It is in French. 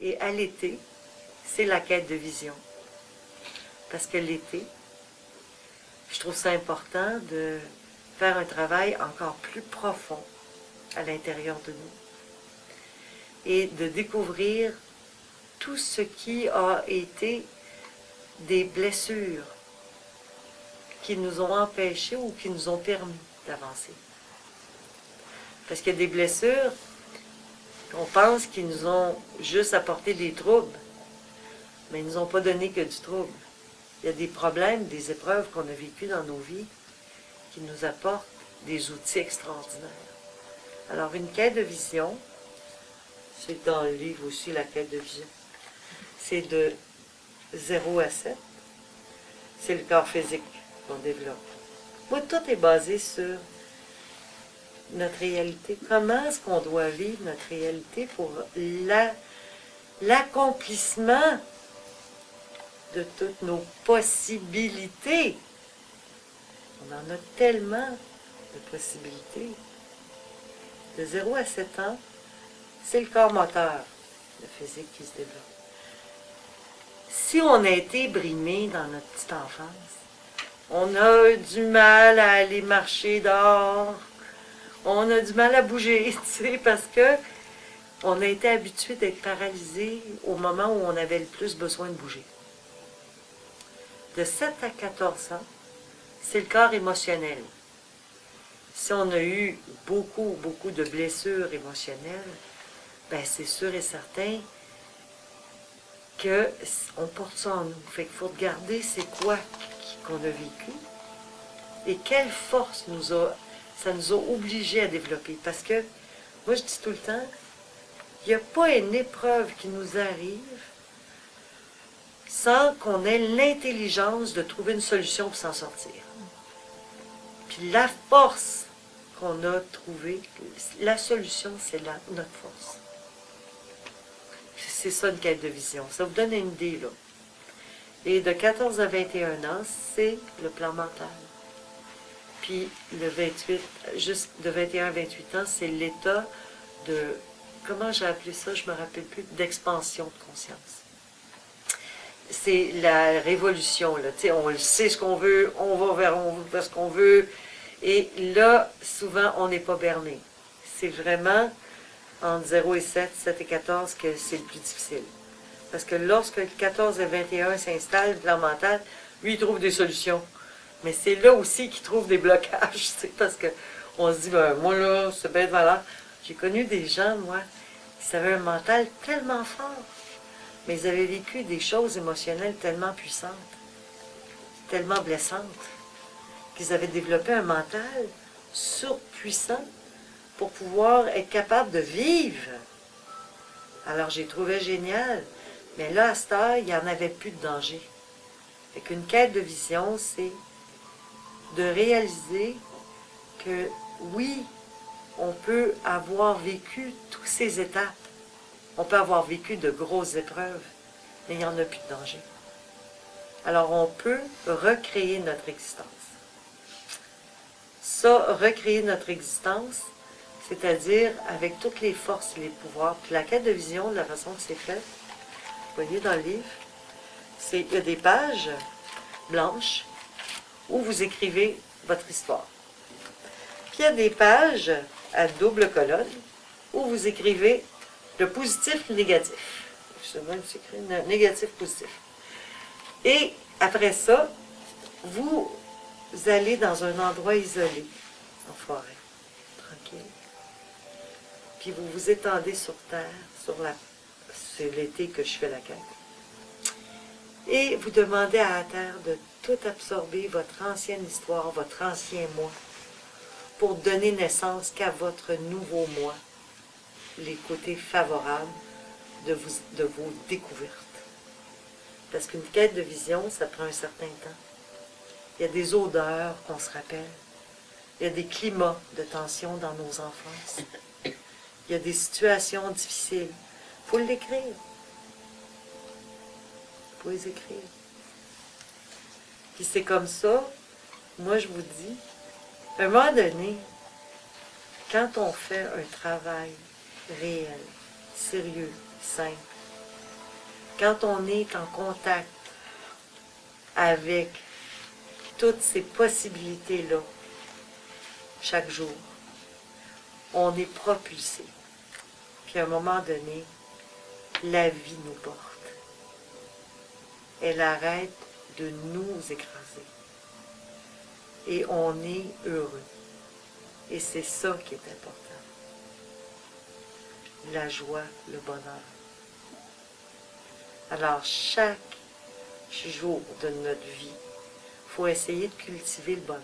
Et à l'été, c'est la quête de vision. Parce que l'été, je trouve ça important de faire un travail encore plus profond à l'intérieur de nous et de découvrir tout ce qui a été des blessures qui nous ont empêchés ou qui nous ont permis d'avancer. Parce qu'il y a des blessures qu'on pense qu'ils nous ont juste apporté des troubles, mais ils ne nous ont pas donné que du trouble. Il y a des problèmes, des épreuves qu'on a vécues dans nos vies qui nous apportent des outils extraordinaires. Alors, une quête de vision, c'est dans le livre aussi, la quête de vision. C'est de 0 à 7. C'est le corps physique qu'on développe. Moi, tout est basé sur notre réalité. Comment est-ce qu'on doit vivre notre réalité pour l'accomplissement de toutes nos possibilités. On en a tellement de possibilités. De 0 à 7 ans, c'est le corps moteur, le physique qui se développe. Si on a été brimé dans notre petite enfance, on a du mal à aller marcher dehors, on a du mal à bouger, tu sais, parce que on a été habitué d'être paralysé au moment où on avait le plus besoin de bouger. De 7 à 14 ans, c'est le corps émotionnel. Si on a eu beaucoup de blessures émotionnelles, ben c'est sûr et certain qu'on porte ça en nous. Fait qu'il faut regarder c'est quoi qu'on a vécu et quelle force ça nous a obligés à développer. Parce que, moi je dis tout le temps, il n'y a pas une épreuve qui nous arrive sans qu'on ait l'intelligence de trouver une solution pour s'en sortir. Puis la force qu'on a trouvée, la solution, c'est notre force. C'est ça une quête de vision. Ça vous donne une idée, là. Et de 14 à 21 ans, c'est le plan mental. Puis le 28, juste de 21 à 28 ans, c'est l'état de, comment j'ai appelé ça, je ne me rappelle plus, d'expansion de conscience. C'est la révolution, là. Tu sais, on le sait ce qu'on veut, on va vers ce qu'on veut. Et là, souvent, on n'est pas berné. C'est vraiment entre 0 et 7, 7 et 14 que c'est le plus difficile. Parce que lorsque 14 et 21 s'installe, le plan mental, lui, il trouve des solutions. Mais c'est là aussi qu'il trouve des blocages, parce qu'on se dit, ben, moi là, c'est bien valable. J'ai connu des gens, moi, qui avaient un mental tellement fort, mais ils avaient vécu des choses émotionnelles tellement puissantes, tellement blessantes, qu'ils avaient développé un mental surpuissant pour pouvoir être capable de vivre. Alors j'ai trouvé génial, mais là, à cette heure, il n'y en avait plus de danger. Fait qu'une quête de vision, c'est de réaliser que oui, on peut avoir vécu toutes ces étapes. On peut avoir vécu de grosses épreuves, mais il n'y en a plus de danger. Alors on peut recréer notre existence. Ça, recréer notre existence, c'est-à-dire avec toutes les forces et les pouvoirs. Puis la quête de vision, de la façon que c'est fait, vous voyez dans le livre, il y a des pages blanches où vous écrivez votre histoire. Puis il y a des pages à double colonne où vous écrivez le positif et le négatif. Justement, c'est écrit négatif, positif. Et après ça, vous allez dans un endroit isolé, en forêt, tranquille. Puis vous vous étendez sur terre, c'est l'été que je fais la quête. Et vous demandez à la terre de tout absorber, votre ancienne histoire, votre ancien moi, pour donner naissance qu'à votre nouveau moi, les côtés favorables de vos découvertes. Parce qu'une quête de vision, ça prend un certain temps. Il y a des odeurs qu'on se rappelle. Il y a des climats de tension dans nos enfances. Il y a des situations difficiles. Il faut l'écrire. Il faut les écrire. Puis c'est comme ça, moi je vous dis, à un moment donné, quand on fait un travail réel, sérieux, simple, quand on est en contact avec toutes ces possibilités-là, chaque jour, on est propulsé. Puis à un moment donné, la vie nous porte. Elle arrête de nous écraser. Et on est heureux. Et c'est ça qui est important. La joie, le bonheur. Alors, chaque jour de notre vie, il faut essayer de cultiver le bonheur.